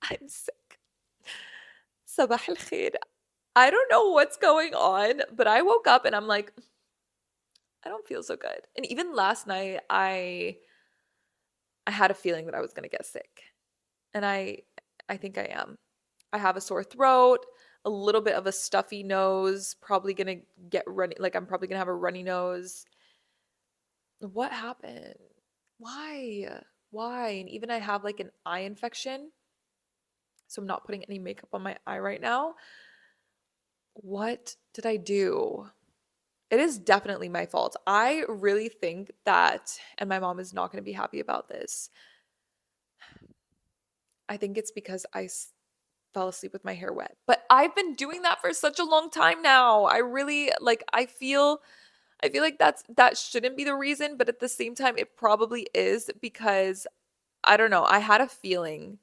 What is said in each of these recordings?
I'm sick. Sabah al khair. I don't know what's going on, but I woke up and I'm like, I don't feel so good. And even last night, I had a feeling that I was gonna get sick, and I think I am. I have a sore throat, a little bit of a stuffy nose, probably gonna get runny, like I'm probably gonna have a runny nose. What happened? Why? Why? And even I have like an eye infection, so I'm not putting any makeup on my eye right now. What did I do? It is definitely my fault. I really think that, and my mom is not going to be happy about this. I think it's because fell asleep with my hair wet. But I've been doing that for such a long time now. I really like I feel like that shouldn't be the reason, but at the same time it probably is because I don't know. I had a feeling,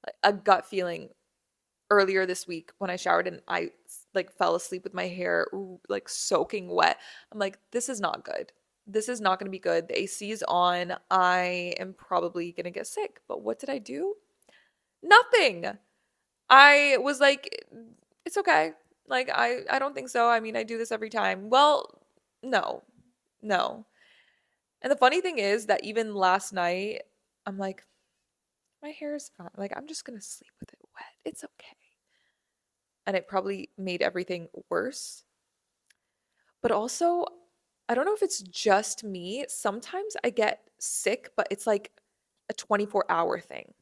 like a gut feeling earlier this week when I showered and like fell asleep with my hair like soaking wet. I'm like, this is not good. This is not going to be good. The AC is on. I am probably going to get sick. But what did I do? Nothing. I was like, it's okay. Like I don't think so. I mean, I do this every time. Well, no. No. And the funny thing is that even last night, I'm like, my hair is fine. Like I'm just gonna sleep with it wet. It's okay. And it probably made everything worse. But also, I don't know if it's just me. Sometimes I get sick, but it's like a 24-hour thing.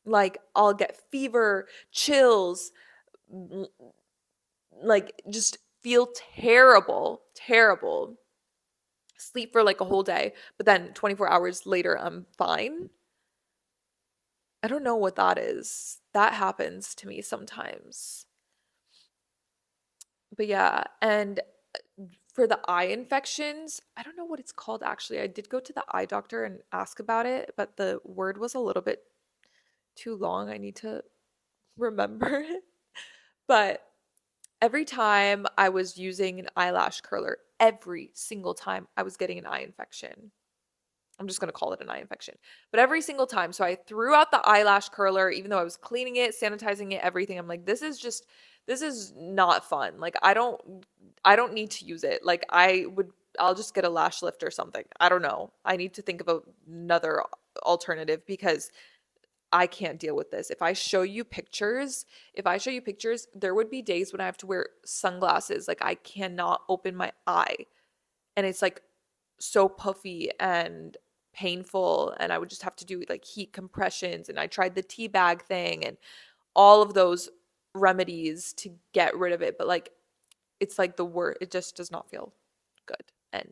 Like I'll get fever, chills, like just feel terrible, terrible. Sleep for like a whole day, but then 24 hours later I'm fine. I don't know what that is. That happens to me sometimes. But yeah, and for the eye infections, I don't know what it's called actually. I did go to the eye doctor and ask about it, but the word was a little bit too long. I need to remember it. But every time I was using an eyelash curler, every single time I was getting an eye infection. I'm just going to call it an eye infection. But every single time. So I threw out the eyelash curler, even though I was cleaning it, sanitizing it, everything. I'm like, this is not fun. Like, I don't need to use it. Like, I'll just get a lash lift or something. I don't know. I need to think of another alternative because I can't deal with this. If I show you pictures, there would be days when I have to wear sunglasses. Like, I cannot open my eye. And it's like so puffy and painful, and I would just have to do like heat compressions, and I tried the tea bag thing and all of those remedies to get rid of it, but like it's like the word, it just does not feel good and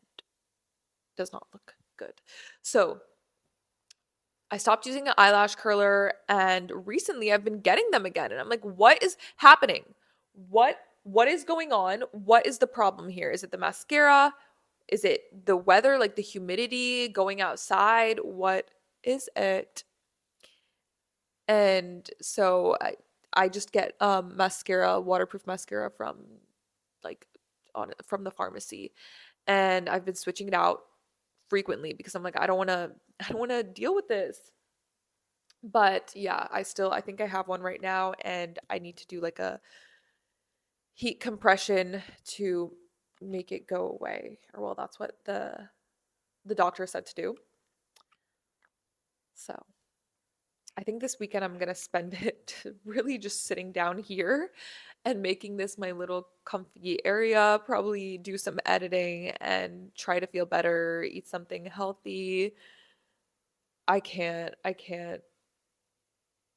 does not look good. So I stopped using the eyelash curler and recently I've been getting them again and I'm like, what is happening? What is going on? What is the problem here? Is it the mascara? Is it the weather, like the humidity, going outside? What is it? And so I just get mascara, waterproof mascara from like on from the pharmacy. And I've been switching it out frequently because I'm like, I don't wanna deal with this. But yeah, I think I have one right now and I need to do like a heat compression to make it go away. Or well, that's what the doctor said to do. So I think this weekend I'm gonna spend it really just sitting down here and making this my little comfy area, probably do some editing and try to feel better, eat something healthy. I can't, I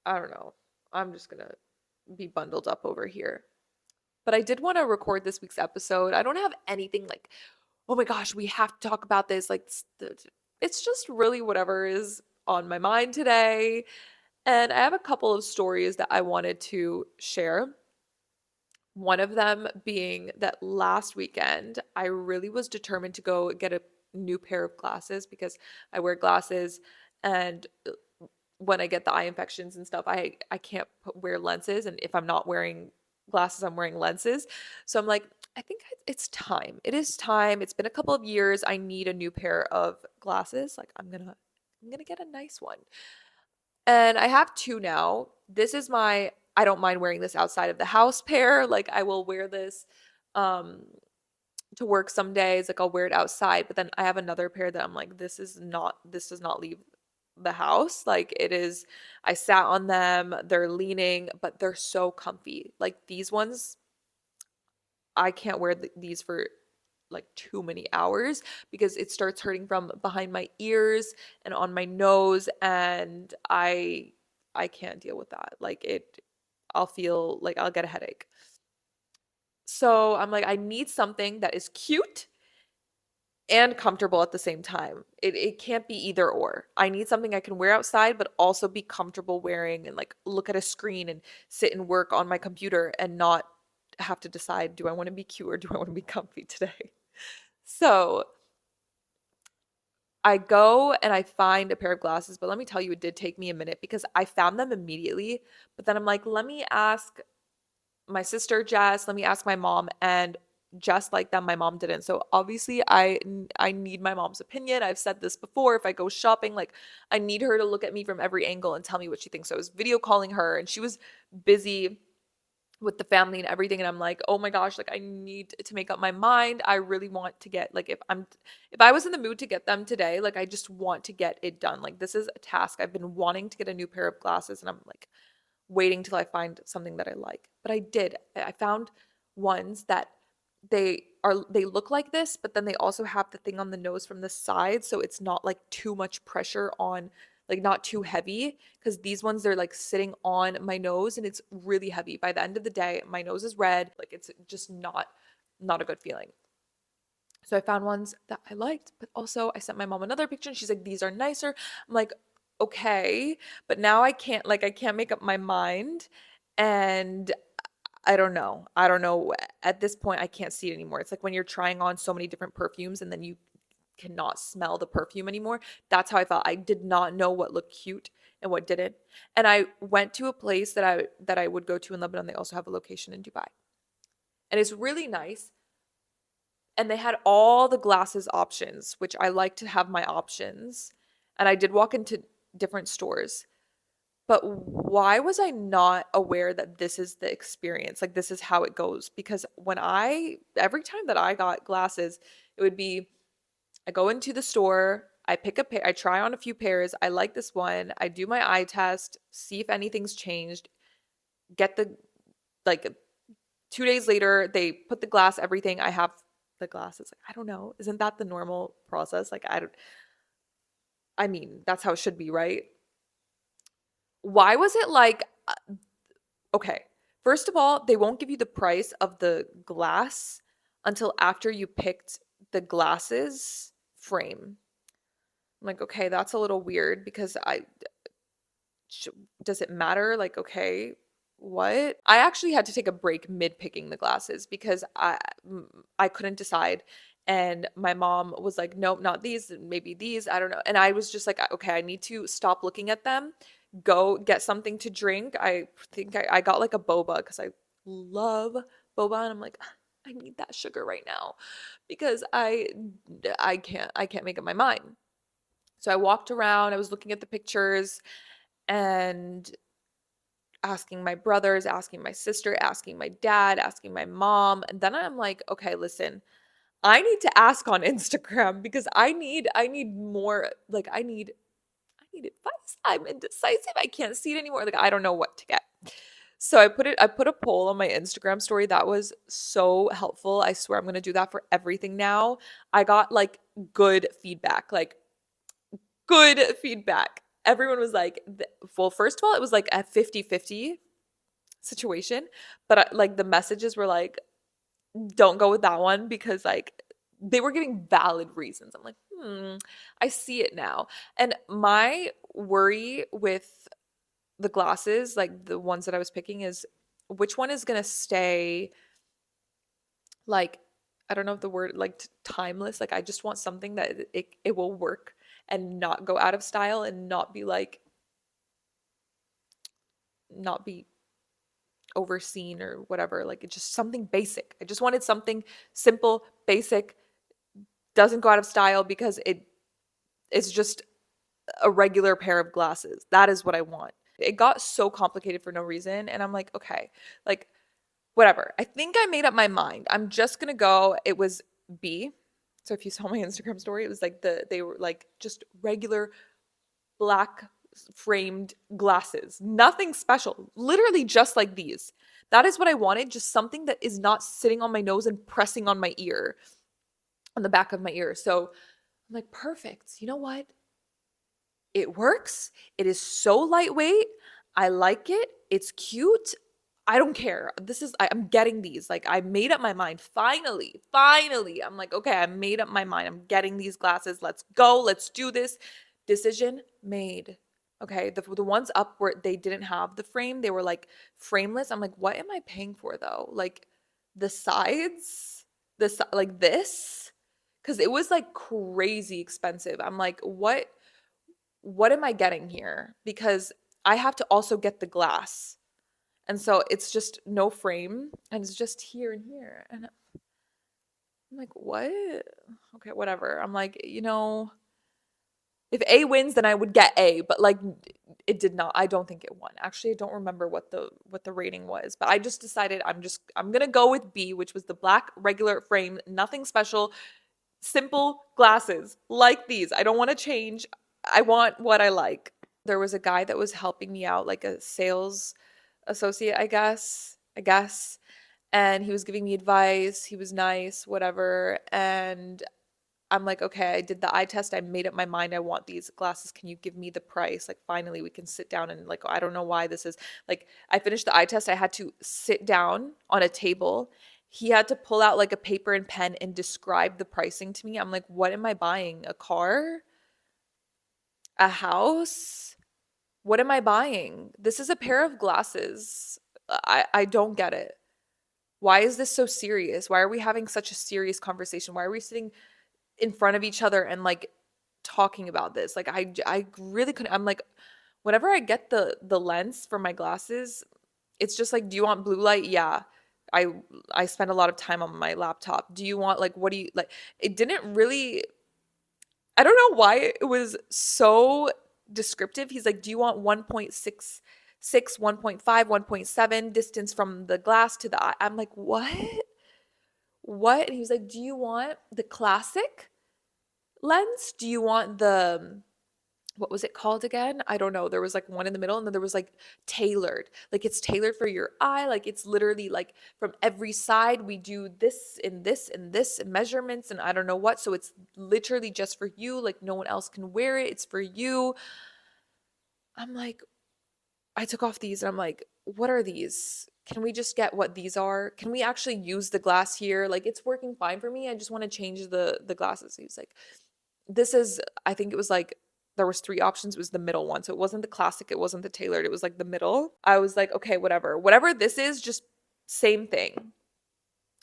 don't know. I'm just gonna be bundled up over here. But I did want to record this week's episode. I don't have anything like, oh my gosh, we have to talk about this. Like, it's just really whatever is on my mind today. And I have a couple of stories that I wanted to share. One of them being that last weekend, I really was determined to go get a new pair of glasses because I wear glasses and when I get the eye infections and stuff, I can't wear lenses and if I'm not wearing glasses, I'm wearing lenses. So I'm like, I think it's time. It is time. It's been a couple of years. I need a new pair of glasses. Like I'm going to get a nice one. And I have two now. This is my I don't mind wearing this outside of the house pair. Like I will wear this um to work some days. Like I'll wear it outside, but then I have another pair that I'm like this does not leave the house. Like it is I sat on them. They're leaning, but they're so comfy. Like these ones I can't wear these for like too many hours because it starts hurting from behind my ears and on my nose, and I can't deal with that. Like I'll feel like I'll get a headache. So I'm like I need something that is cute and comfortable at the same time. It can't be either or. I need something I can wear outside but also be comfortable wearing and like look at a screen and sit and work on my computer and not have to decide, do I want to be cute or do I want to be comfy today? So I go and I find a pair of glasses, but let me tell you, it did take me a minute because I found them immediately. But then I'm like, let me ask my sister Jess, let me ask my mom, and just like them, my mom didn't. So obviously, I need my mom's opinion. I've said this before. If I go shopping, like I need her to look at me from every angle and tell me what she thinks. So I was video calling her, and she was busy with the family and everything, and I'm like, "Oh my gosh, like I need to make up my mind. I really want to get like if I was in the mood to get them today, like I just want to get it done. Like this is a task. I've been wanting to get a new pair of glasses and I'm like waiting till I find something that I like. But I did. I found ones that they look like this, but then they also have the thing on the nose from the side, so it's not like too much pressure on, like not too heavy, because these ones they're like sitting on my nose and it's really heavy. By the end of the day, my nose is red. Like it's just not a good feeling. So I found ones that I liked, but also I sent my mom another picture and she's like, these are nicer. I'm like, okay, but now I can't make up my mind. And I don't know. I don't know. At this point, I can't see it anymore. It's like when you're trying on so many different perfumes and then you cannot smell the perfume anymore. That's how I felt. I did not know what looked cute and what didn't. And I went to a place that I would go to in Lebanon. They also have a location in Dubai. And it's really nice, and they had all the glasses options, which I like to have my options. And I did walk into different stores. But why was I not aware that this is the experience? Like this is how it goes. Because every time that I got glasses, it would be I go into the store, I pick a pair, I try on a few pairs, I like this one, I do my eye test, see if anything's changed, get the like 2 days later, they put the glass, everything. I have the glasses. Like, I don't know. Isn't that the normal process? Like, I mean, that's how it should be, right? Why was it like, okay, first of all, they won't give you the price of the glass until after you picked the glasses frame. I'm like, okay, that's a little weird because sh- does it matter? Like, okay, what? I actually had to take a break mid picking the glasses because I couldn't decide. And my mom was like, nope, not these, maybe these, I don't know. And I was just like, okay, I need to stop looking at them, go get something to drink. I think I got like a boba because I love boba. And I'm like, I need that sugar right now because I can't make up my mind. So I walked around, I was looking at the pictures and asking my brothers, asking my sister, asking my dad, asking my mom. And then I'm like, okay, listen, I need to ask on Instagram because I need more like I need advice. I'm indecisive. I can't see it anymore. Like I don't know what to get. So I put a poll on my Instagram story that was so helpful. I swear I'm going to do that for everything now. I got like good feedback. Like good feedback. Everyone was like, well, first of all, it was like a 50-50 situation, but like the messages were like, don't go with that one because like they were giving valid reasons. I'm like, I see it now. And my worry with the glasses, like the ones that I was picking, is which one is gonna stay like, I don't know if the word like timeless. Like I just want something that it will work and not go out of style and not be overseen or whatever. Like it's just something basic. I just wanted something simple, basic, doesn't go out of style because it's just a regular pair of glasses. That is what I want. It got so complicated for no reason. And I'm like, okay, like, whatever. I think I made up my mind. I'm just gonna go. It was B. So if you saw my Instagram story, it was like they were like just regular black framed glasses. Nothing special. Literally just like these. That is what I wanted, just something that is not sitting on my nose and pressing on my ear, on the back of my ear. So I'm like, perfect. You know what? It works. It is so lightweight. I like it. It's cute. I don't care. I'm getting these. Like, I made up my mind. Finally, finally. I'm like, okay, I made up my mind. I'm getting these glasses. Let's go. Let's do this. Decision made. Okay. The ones up where they didn't have the frame, they were like frameless. I'm like, what am I paying for though? Like the sides, like this? Because it was like crazy expensive. I'm like, what am I getting here? Because I have to also get the glass. And so it's just no frame and it's just here and here. And I'm like, what? Okay, whatever. I'm like, if A wins, then I would get A, but like it did not. I don't think it won. Actually, I don't remember what the rating was, but I just decided I'm gonna go with B, which was the black regular frame, nothing special, simple glasses like these. I don't want to change. I want what I like. There was a guy that was helping me out, like a sales associate, I guess. And he was giving me advice. He was nice, whatever. And I'm like, okay, I did the eye test. I made up my mind. I want these glasses. Can you give me the price? Like, finally, we can sit down and, like, I don't know why this is like, I finished the eye test. I had to sit down on a table. He had to pull out like a paper and pen and describe the pricing to me. I'm like, what am I buying? A car? A house? What am I buying? This is a pair of glasses. I don't get it. Why is this so serious? Why are we having such a serious conversation? Why are we sitting in front of each other and like talking about this? Like I really couldn't. I'm like, whenever I get the lens for my glasses, it's just like, do you want blue light? Yeah. I I spend a lot of time on my laptop. Do you want, like, what do you like? It didn't really, I don't know why it was so descriptive. He's like, do you want 1.66, 1.5, 1.7 distance from the glass to the eye? I'm like, what? What? And he was like, do you want the classic lens? Do you want the, what was it called again? I don't know. There was like one in the middle, and then there was like tailored. Like, it's tailored for your eye. Like, it's literally like from every side we do this and this and this and measurements and I don't know what. So it's literally just for you. Like, no one else can wear it. It's for you. I'm like, I took off these and I'm like, what are these? Can we just get what these are? Can we actually use the glass here? Like, it's working fine for me. I just want to change the glasses. He was like, this is, I think it was like, there was three options. It was the middle one. So it wasn't the classic, it wasn't the tailored, it was like the middle. I was like, okay, whatever. Whatever this is, just same thing.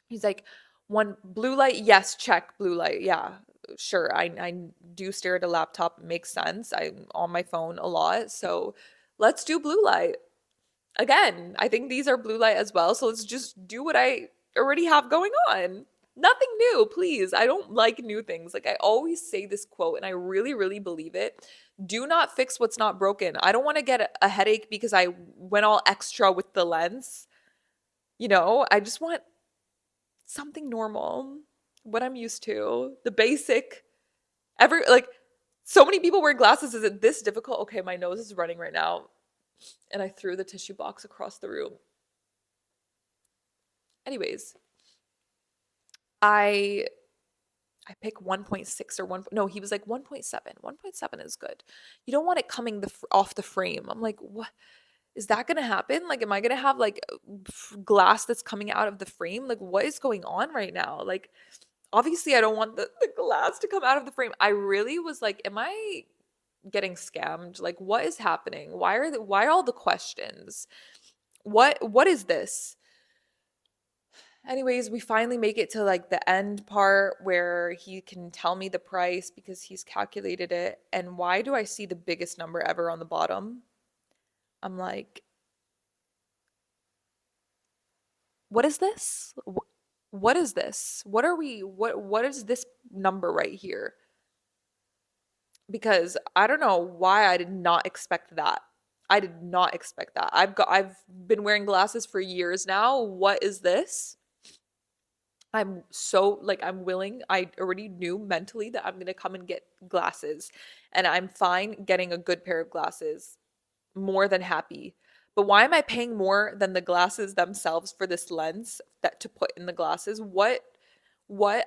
He's like, one blue light, yes, check blue light. Yeah, sure. I do stare at a laptop. It makes sense. I'm on my phone a lot. So let's do blue light. Again, I think these are blue light as well. So let's just do what I already have going on. Nothing new, please. I don't like new things. Like, I always say this quote, and I really, really believe it. Do not fix what's not broken. I don't want to get a headache because I went all extra with the lens. I just want something normal, what I'm used to, the basic. Like, so many people wear glasses. Is it this difficult? Okay, my nose is running right now. And I threw the tissue box across the room. Anyways, I I pick 1.6 or 1, no, he was like 1.7. 1.7 is good. You don't want it coming off the frame. I'm like, what? Is that going to happen? Like, am I going to have like glass that's coming out of the frame? Like, what is going on right now? Like, obviously I don't want the glass to come out of the frame. I really was like, am I getting scammed? Like, what is happening? Why are all the questions? What is this? Anyways, we finally make it to like the end part where he can tell me the price because he's calculated it. And why do I see the biggest number ever on the bottom? I'm like, what is this? What is this? What is this number right here? because I don't know why I did not expect that. I did not expect that. I've been wearing glasses for years now. What is this? I'm so like I'm willing. I already knew mentally that I'm gonna come and get glasses, and I'm fine getting a good pair of glasses. More than happy. But why am I paying more than the glasses themselves for this lens that to put in the glasses? What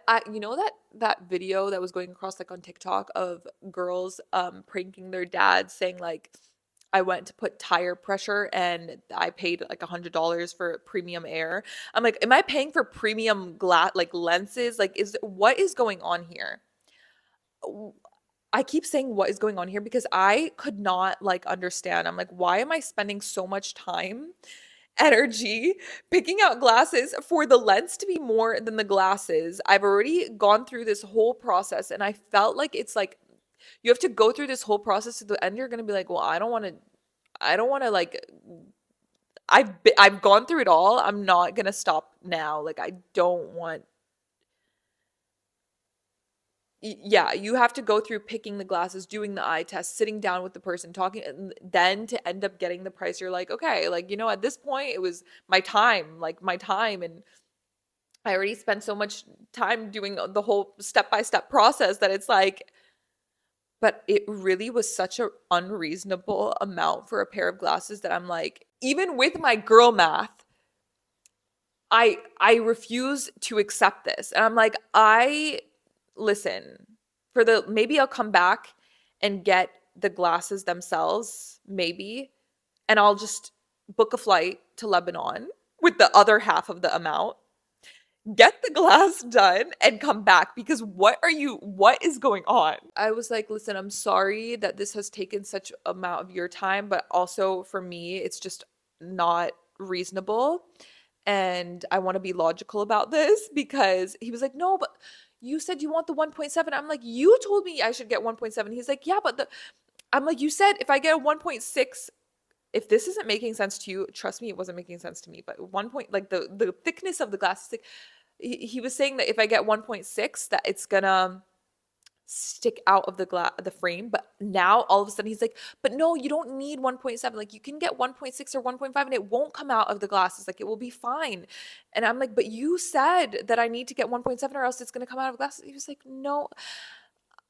I you know that video that was going across like on TikTok of girls pranking their dads saying like I went to put tire pressure and I paid like $100 for premium air. I'm like, am I paying for premium glass like lenses? Like is what is going on here? I keep saying what is going on here because I could not like understand. I'm like, why am I spending so much time, energy picking out glasses for the lens to be more than the glasses? I've already gone through this whole process and I felt like it's like you have to go through this whole process to the end you're going to be like, "Well, I don't want to like I've gone through it all. I'm not going to stop now. Like I don't want yeah, you have to go through picking the glasses, doing the eye test, sitting down with the person, talking, and then to end up getting the price. You're like, okay, like, at this point, it was my time. And I already spent so much time doing the whole step by step process that it's like, but it really was such an unreasonable amount for a pair of glasses that I'm like, even with my girl math, I refuse to accept this. And I'm like, I listen, for the maybe I'll come back and get the glasses themselves, maybe, and I'll just book a flight to Lebanon with the other half of the amount, get the glass done and come back because what is going on? I was like, listen, I'm sorry that this has taken such amount of your time, but also for me, it's just not reasonable. And I want to be logical about this because he was like, no, but you said you want the 1.7. I'm like, you told me I should get 1.7. He's like, yeah, but I'm like, you said if I get a 1.6, if this isn't making sense to you, trust me, it wasn't making sense to me. But one point, like the thickness of the glass is like, he was saying that if I get 1.6, that it's gonna stick out of the frame. But now all of a sudden he's like, but no, you don't need 1.7. Like you can get 1.6 or 1.5 and it won't come out of the glasses. Like it will be fine. And I'm like, but you said that I need to get 1.7 or else it's gonna come out of glasses. He was like, no.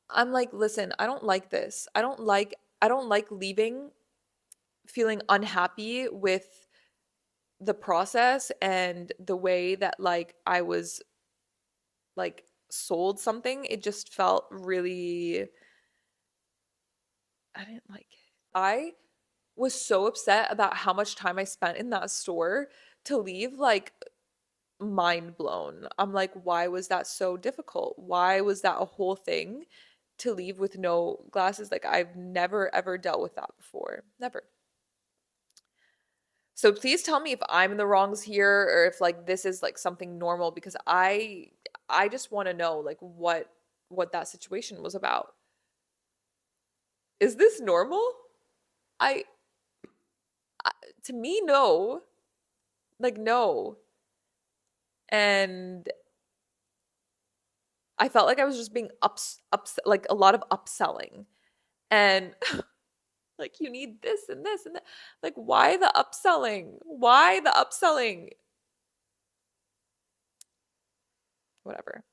I'm like, listen, I don't like this. I don't like leaving feeling unhappy with the process and the way that like I was like sold something. It just felt really I didn't like it. I was so upset about how much time I spent in that store to leave like mind blown. I'm like, why was that so difficult? Why was that a whole thing to leave with no glasses? Like I've never ever dealt with that before. Never. So please tell me if I'm in the wrongs here or if like this is like something normal because I just want to know like what that situation was about. Is this normal? I, I to me no. Like no. And I felt like I was just being like a lot of upselling. And like you need this and this and that. Like why the upselling? Why the upselling? Whatever.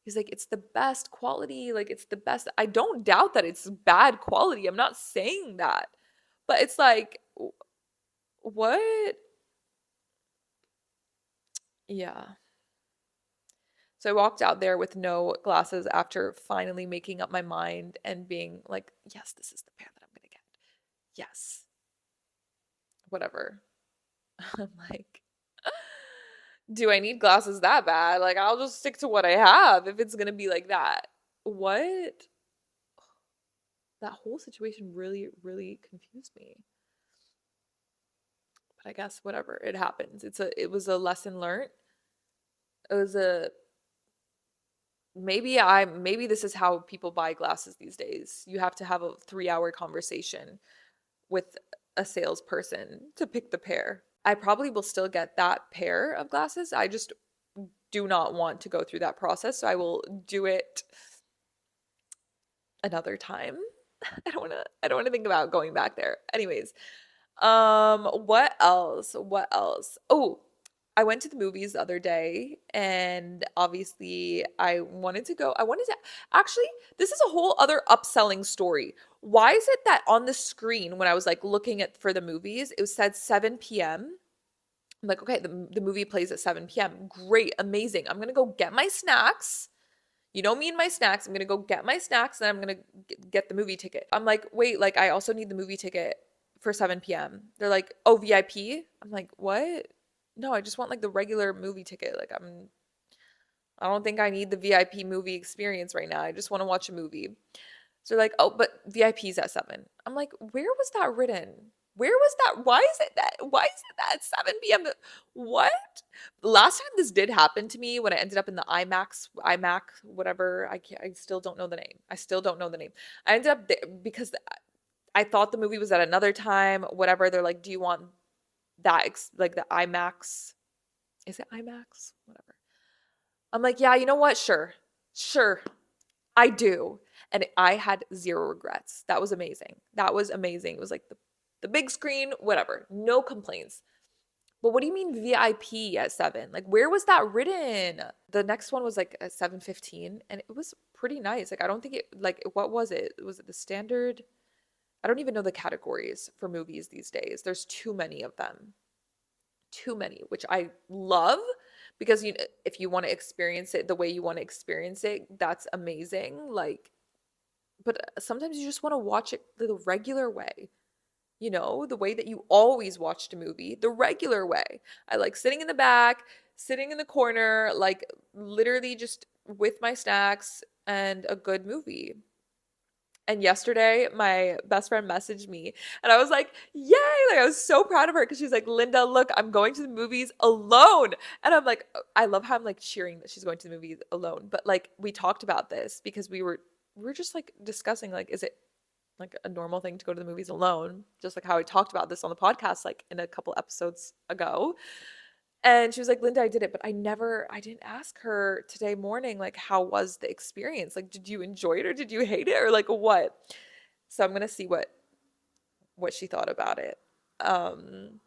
He's like, it's the best quality. Like, it's the best. I don't doubt that it's bad quality. I'm not saying that. But it's like, what? Yeah. So I walked out there with no glasses after finally making up my mind and being like, yes, this is the pair that I'm going to get. Yes. Whatever. I'm like, do I need glasses that bad? Like, I'll just stick to what I have if it's going to be like that. What? That whole situation really, really confused me. But I guess whatever, it happens. It was a lesson learned. It was a maybe this is how people buy glasses these days. You have to have a 3-hour conversation with a salesperson to pick the pair. I probably will still get that pair of glasses. I just do not want to go through that process, so I will do it another time. I don't want to think about going back there. Anyways, what else? What else? Oh, I went to the movies the other day and obviously I wanted to actually, this is a whole other upselling story. Why is it that on the screen when I was like looking at for the movies, it said 7 p.m. I'm like, okay, the movie plays at 7 p.m. Great, amazing. I'm gonna go get my snacks. You know me and my snacks. I'm gonna go get my snacks and I'm gonna get the movie ticket. I'm like, wait, like I also need the movie ticket for 7 p.m. They're like, oh, VIP? I'm like, what? No, I just want like the regular movie ticket. I don't think I need the VIP movie experience right now. I just want to watch a movie. So they're like, oh, but VIP's at 7. I'm like, where was that written? Where was that? Why is it that at 7 p.m.? What? Last time this did happen to me when I ended up in the iMac, whatever. I still don't know the name. I still don't know the name. I ended up there because I thought the movie was at another time, whatever. They're like, do you want like the IMAX? Is it IMAX? Whatever. I'm like, yeah, you know what? Sure. Sure. I do. And I had zero regrets. That was amazing. That was amazing. It was like the big screen, whatever. No complaints. But what do you mean VIP at 7? Like where was that written? The next one was like at 7:15 and it was pretty nice. Like I don't think it like what was it? Was it the standard? I don't even know the categories for movies these days. There's too many of them. Too many, which I love because if you want to experience it the way you want to experience it, that's amazing. Like but sometimes you just want to watch it the regular way, the way that you always watched a movie, the regular way. I like sitting in the back, sitting in the corner, like literally just with my snacks and a good movie. And yesterday, my best friend messaged me and I was like, yay! Like, I was so proud of her because she's like, Linda, look, I'm going to the movies alone. And I'm like, I love how I'm like cheering that she's going to the movies alone. But like, we talked about this because we were just like discussing, like, is it like a normal thing to go to the movies alone? Just like how I talked about this on the podcast, like in a couple episodes ago. And she was like, Linda, I did it, but I didn't ask her today morning, like, how was the experience? Like, did you enjoy it or did you hate it or like what? So I'm gonna see what she thought about it. Um,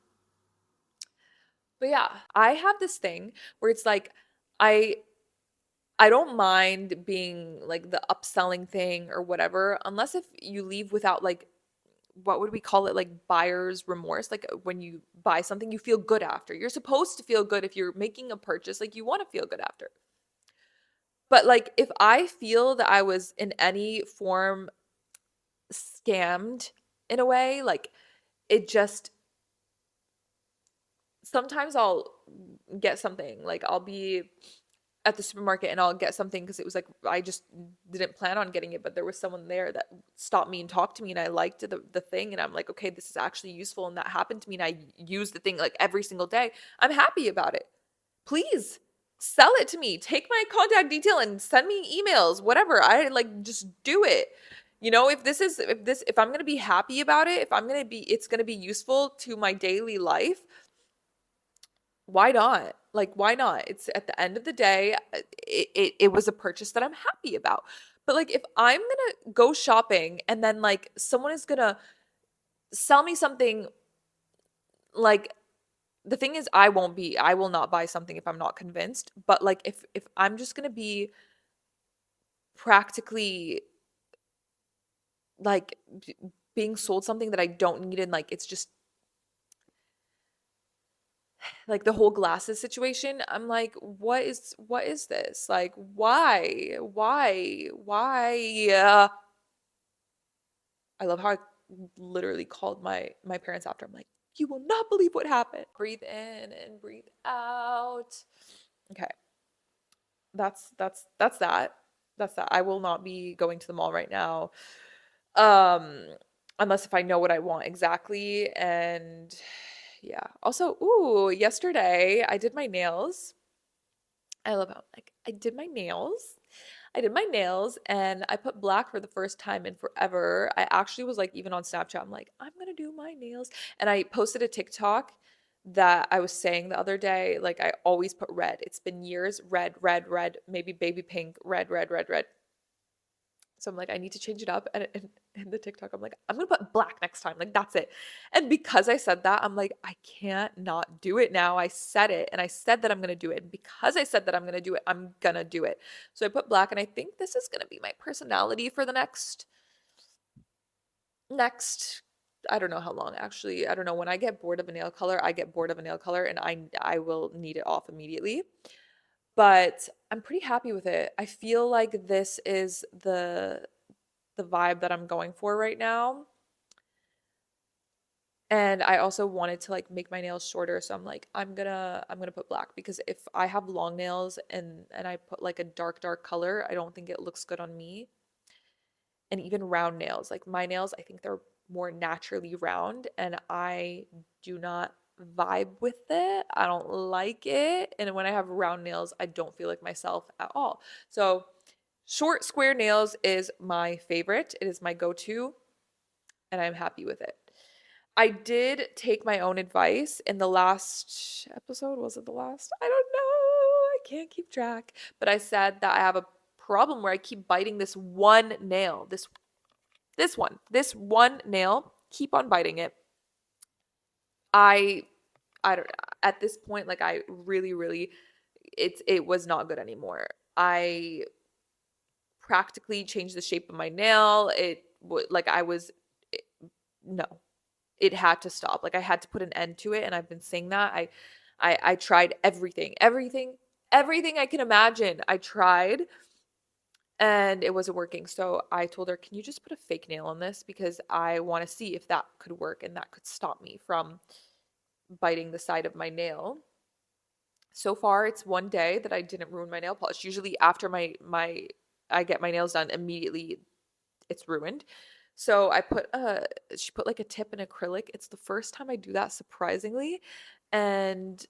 but yeah, I have this thing where it's like I I don't mind being like the upselling thing or whatever, unless if you leave without like what would we call it, like buyer's remorse, like when you buy something you feel good after. You're supposed to feel good if you're making a purchase, like you want to feel good after. But like if I feel that I was in any form scammed in a way, like it just sometimes I'll get something, like I'll be at the supermarket and I'll get something because it was like I just didn't plan on getting it, but there was someone there that stopped me and talked to me and I liked the thing and I'm like, okay, this is actually useful and that happened to me and I use the thing like every single day. I'm happy about it. Please sell it to me. Take my contact detail and send me emails, whatever. I like just do it. If I'm going to be happy about it, if I'm going to be it's going to be useful to my daily life, why not? Like, why not? It's at the end of the day, it was a purchase that I'm happy about. But like, if I'm gonna go shopping and then like someone is gonna sell me something, like the thing is, I will not buy something if I'm not convinced. But like, if I'm just gonna be practically like being sold something that I don't need and like it's just like the whole glasses situation, I'm like, what is this? Like, why? I love how I literally called my parents after. I'm like, you will not believe what happened. Breathe in and breathe out. Okay, that's that. That's that. I will not be going to the mall right now, um, unless if I know what I want exactly. And yeah. Also, ooh, yesterday I did my nails. I love how like I did my nails. I did my nails and I put black for the first time in forever. I actually was like even on Snapchat, I'm like, I'm gonna do my nails. And I posted a TikTok that I was saying the other day, like I always put red. It's been years, red, red, red, maybe baby pink, red, red, red, red. So I'm like, I need to change it up. And in the TikTok, I'm like, I'm gonna put black next time. Like that's it. And because I said that, I'm like, I can't not do it now. I said it and I said that I'm gonna do it. And because I said that I'm gonna do it, I'm gonna do it. So I put black and I think this is gonna be my personality for the next I don't know how long actually. I don't know. When I get bored of a nail color, I get bored of a nail color and I will need it off immediately. But I'm pretty happy with it. I feel like this is the vibe that I'm going for right now. And I also wanted to like make my nails shorter, so I'm gonna put black because if I have long nails and I put like a dark color, I don't think it looks good on me. And even round nails, like my nails, I think they're more naturally round and I do not vibe with it. I don't like it. And when I have round nails, I don't feel like myself at all. So short square nails is my favorite. It is my go-to and I'm happy with it. I did take my own advice in the last episode. Was it the last? I don't know. I can't keep track. But I said that I have a problem where I keep biting this one nail. This one nail, keep on biting it. I I don't at this point like I really it was not good anymore. I practically changed the shape of my nail. It would like I was it, no. It had to stop. Like I had to put an end to it and I've been saying that. I tried everything I can imagine. I tried and it wasn't working. So I told her, "Can you just put a fake nail on this because I want to see if that could work and that could stop me from biting the side of my nail." So far, it's one day that I didn't ruin my nail polish. Usually after my I get my nails done, immediately it's ruined. So she put like a tip in acrylic. It's the first time I do that surprisingly. And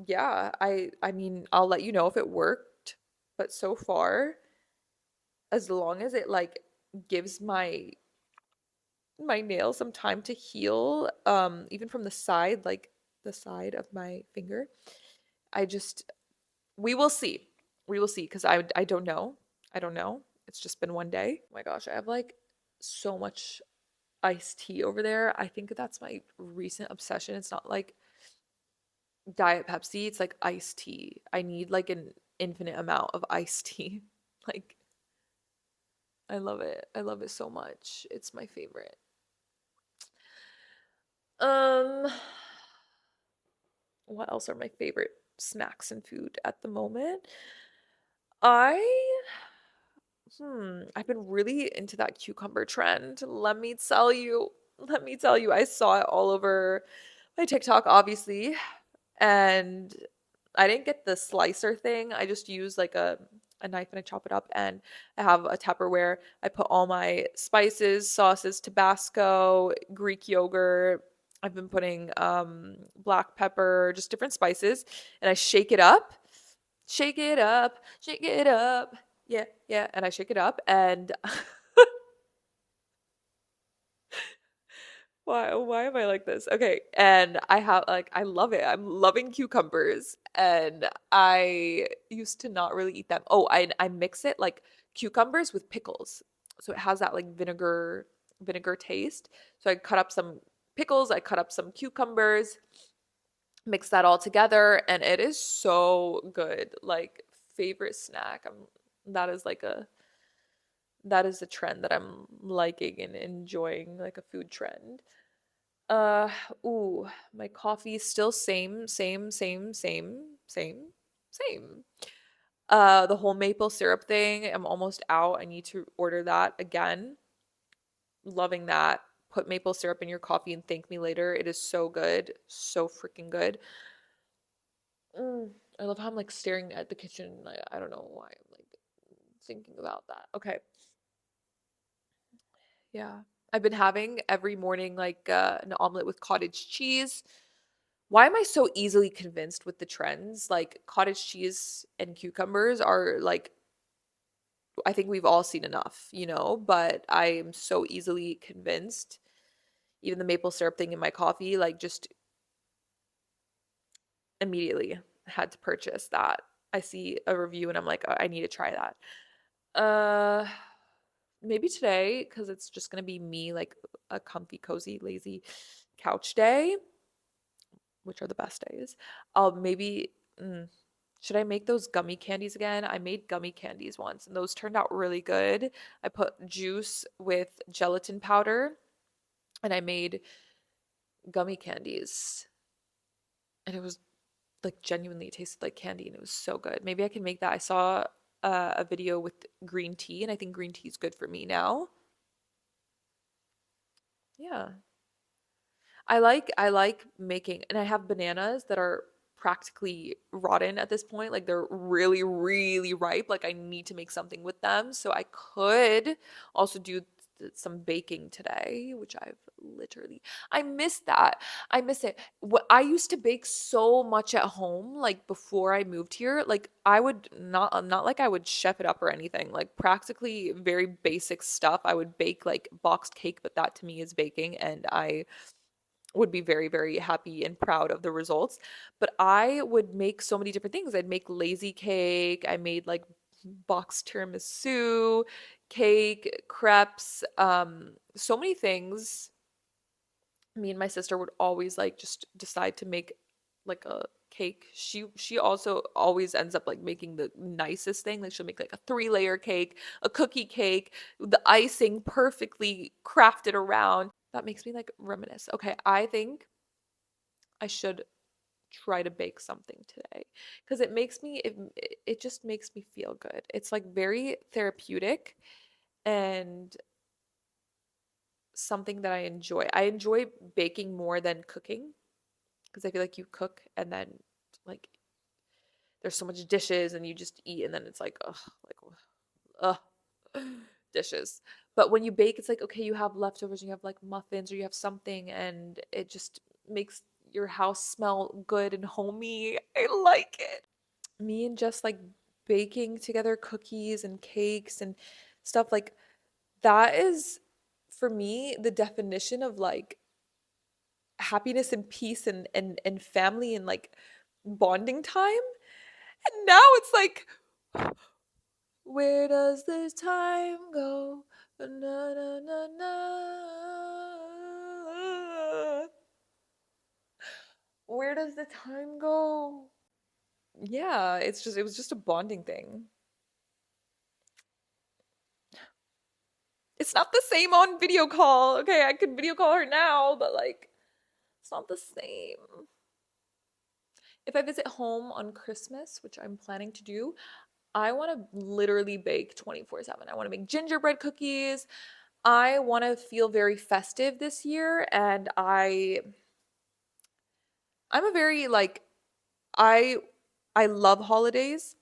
yeah, I mean, I'll let you know if it worked, but so far, as long as it like gives my nail some time to heal, even from the side, like the side of my finger, I just we will see. We will see because I don't know. I don't know. It's just been one day. Oh my gosh, I have like so much iced tea over there. I think that's my recent obsession. It's not like Diet Pepsi, it's like iced tea. I need like an infinite amount of iced tea. Like, I love it. I love it so much. It's my favorite. Um, what else are my favorite snacks and food at the moment? I I've been really into that cucumber trend. Let me tell you. Let me tell you, I saw it all over my TikTok, obviously. And I didn't get the slicer thing. I just use like a knife and I chop it up and I have a Tupperware. I put all my spices, sauces, Tabasco, Greek yogurt. I've been putting black pepper, just different spices, and I shake it up. Shake it up, shake it up. Yeah, yeah, and I shake it up and why am I like this? Okay, and I have like I love it. I'm loving cucumbers and I used to not really eat them. Oh, I mix it like cucumbers with pickles. So it has that like vinegar taste. So I cut up some pickles, I cut up some cucumbers, mix that all together and it is so good. Like favorite snack. That is like a that is a trend that I'm liking and enjoying, like a food trend. Uh, ooh, my coffee still same. The whole maple syrup thing, I'm almost out. I need to order that again. Loving that. Put maple syrup in your coffee and thank me later. It is so good. So freaking good. Mm, I love how I'm like staring at the kitchen. I don't know why I'm like thinking about that. Okay. Yeah. I've been having every morning like an omelet with cottage cheese. Why am I so easily convinced with the trends? Like cottage cheese and cucumbers are like I think we've all seen enough, but I am so easily convinced. Even the maple syrup thing in my coffee, like just immediately had to purchase that. I see a review and I'm like, "Oh, I need to try that." Uh maybe today, because it's just gonna be me, like a comfy, cozy, lazy couch day, which are the best days. I'll maybe should I make those gummy candies again? I made gummy candies once and those turned out really good. I put juice with gelatin powder and I made gummy candies and it was like genuinely it tasted like candy and it was so good. Maybe I can make that. I saw a video with green tea and I think green tea is good for me now. Yeah. I like making and I have bananas that are practically rotten at this point. Like they're really, really ripe. Like I need to make something with them. So I could also do some baking today, which I've literally I miss that. I miss it. What I used to bake so much at home, like before I moved here. Like I would not like I would chef it up or anything. Like practically very basic stuff. I would bake like boxed cake, but that to me is baking, and I would be very, very happy and proud of the results. But I would make so many different things. I'd make lazy cake. I made like box tiramisu, cake, crepes, so many things. Me and my sister would always like just decide to make like a cake. She also always ends up like making the nicest thing. Like she'll make like a three-layer cake, a cookie cake, the icing perfectly crafted around. That makes me like reminisce. Okay, I think I should try to bake something today because it makes me it just makes me feel good. It's like very therapeutic and something that I enjoy. I enjoy baking more than cooking because I feel like you cook and then like there's so much dishes and you just eat and then it's like ugh, like ugh, dishes. But when you bake, it's like okay, you have leftovers, and you have like muffins or you have something, and it just makes your house smell good and homey. I like it. Me and just like baking together cookies and cakes and stuff like that is for me the definition of like happiness and peace and family and like bonding time. And now it's like where does this time go? Na, na, na, na. Where does the time go? Yeah, it was just a bonding thing. It's not the same on video call. Okay, I could video call her now, but like it's not the same. If I visit home on Christmas, which I'm planning to do, I want to literally bake 24/7. I want to make gingerbread cookies. I want to feel very festive this year and I'm a very like I I love holidays.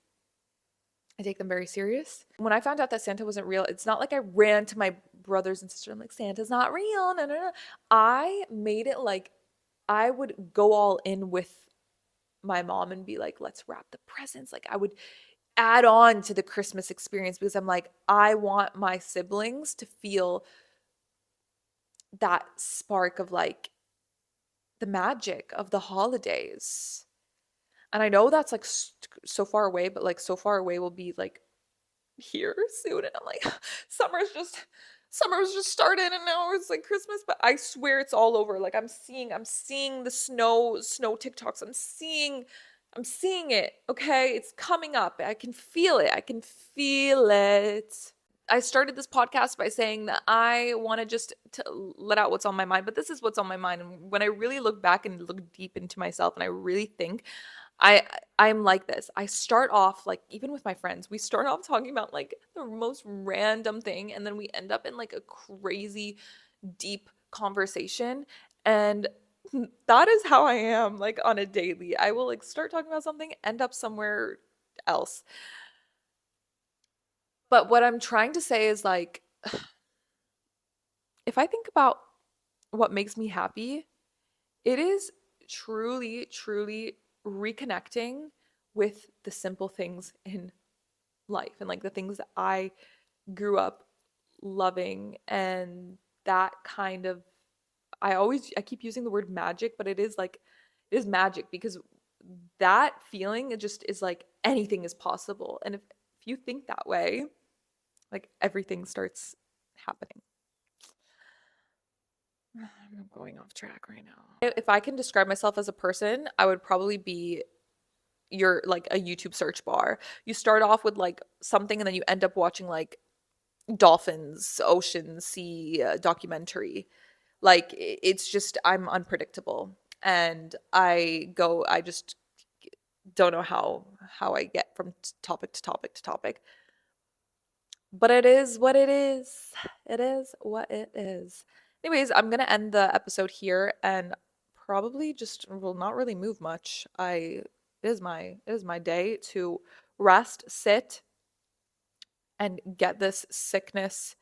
I take them very serious. When I found out that Santa wasn't real, it's not like I ran to my brothers and sisters. I'm like, Santa's not real. No, no, no. I made it like I would go all in with my mom and be like, let's wrap the presents. Like I would add on to the Christmas experience because I'm like, I want my siblings to feel that spark of like the magic of the holidays. And I know that's like so far away, but like so far away will be like here soon. And I'm like, summer's just started and now it's like Christmas, but I swear it's all over. Like I'm seeing the snow TikToks. I'm seeing it. Okay. It's coming up. I can feel it. I can feel it. I started this podcast by saying that I want to just to let out what's on my mind, but this is what's on my mind. And when I really look back and look deep into myself and I really think I I'm like this. I start off like even with my friends, we start off talking about like the most random thing and then we end up in like a crazy deep conversation and that is how I am like on a daily. I will like start talking about something, end up somewhere else. But what I'm trying to say is like if I think about what makes me happy, it is truly, truly reconnecting with the simple things in life and like the things that I grew up loving and that kind of I keep using the word magic, but it is like it is magic because that feeling it just is like anything is possible. And if you think that way, like everything starts happening? I'm going off track right now. If I can describe myself as a person, I would probably be your like a YouTube search bar. You start off with like something and then you end up watching like dolphins, ocean, sea documentary. Like it's just I'm unpredictable and I just don't know how I get from topic to topic to topic. But it is what it is. It is what it is. Anyways, I'm gonna end the episode here and probably just will not really move much. It is my day to rest, sit, and get this sickness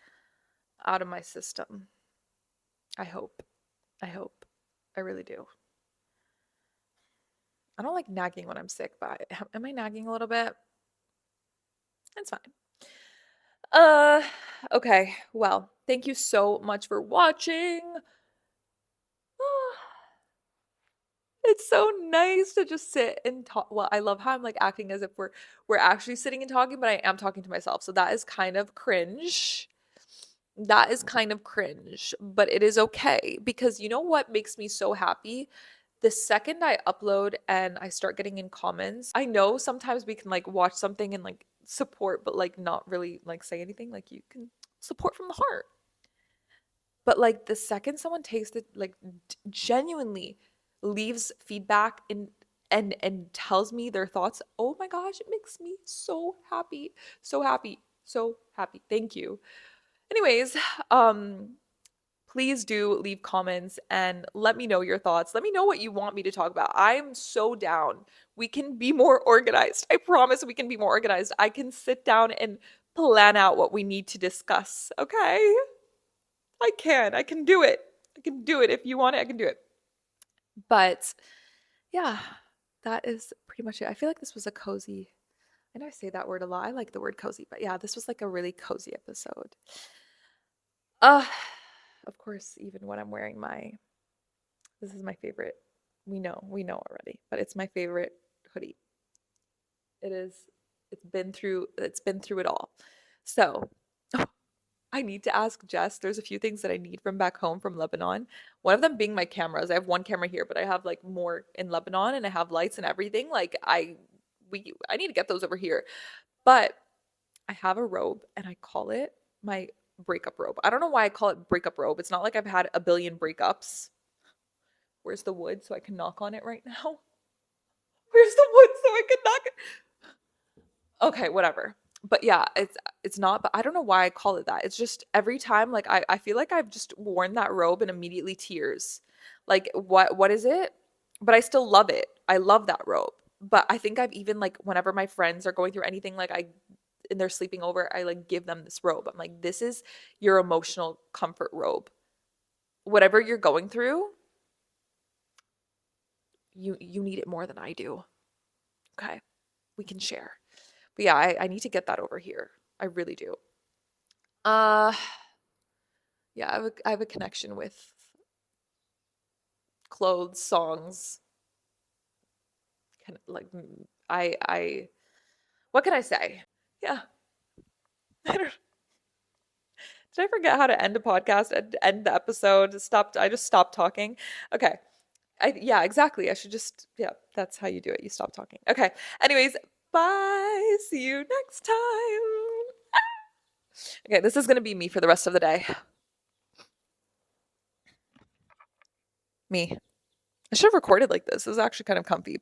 out of my system. I hope. I hope. I really do. I don't like nagging when I'm sick, but am I nagging a little bit? It's fine. Uh, okay. Well, thank you so much for watching. It's so nice to just sit and talk. Well, I love how I'm like acting as if we're actually sitting and talking, but I am talking to myself. So that is kind of cringe. That is kind of cringe, but it is okay because you know what makes me so happy? The second I upload and I start getting in comments, I know sometimes we can like watch something and like support, but like not really like say anything. Like you can support from the heart. But like the second someone takes the like genuinely leaves feedback and tells me their thoughts, oh my gosh, it makes me so happy. So happy. So happy. Thank you. Anyways, um please do leave comments and let me know your thoughts. Let me know what you want me to talk about. I'm so down. We can be more organized. I promise we can be more organized. I can sit down and plan out what we need to discuss. Okay? I can. I can do it. I can do it. If you want it, I can do it. But yeah, that is pretty much it. I feel like this was a cozy. I know I say that word a lot. I like the word cozy, but yeah, this was like a really cozy episode. Uh, of course, even when I'm wearing this is my favorite. We know already, but it's my favorite hoodie. It is, it's been through it all. So, I need to ask Jess. There's a few things that I need from back home from Lebanon. One of them being my cameras. I have one camera here, but I have like more in Lebanon and I have lights and everything. Like I need to get those over here. But I have a robe and I call it my breakup robe. I don't know why I call it breakup robe. It's not like I've had a billion breakups. Where's the wood so I can knock on it right now? Where's the wood so I can knock it? Okay, whatever. But yeah, it's not, but I don't know why I call it that. It's just every time like I feel like I've just worn that robe and immediately tears. Like what is it? But I still love it. I love that robe. But I think I've even like whenever my friends are going through anything like I and they're sleeping over, I like give them this robe. I'm like, this is your emotional comfort robe. Whatever you're going through, you need it more than I do. Okay. We can share. But yeah, I need to get that over here. I really do. Uh yeah, I have a connection with clothes, songs, kind of like I what can I say? Yeah. I don't Did I forget how to end a podcast and end the episode? I just stopped talking. Okay. Yeah, exactly. I should just yeah, that's how you do it. You stop talking. Okay. Anyways, bye. See you next time. Okay, this is gonna be me for the rest of the day. Me. I should have recorded like this. This is actually kind of comfy.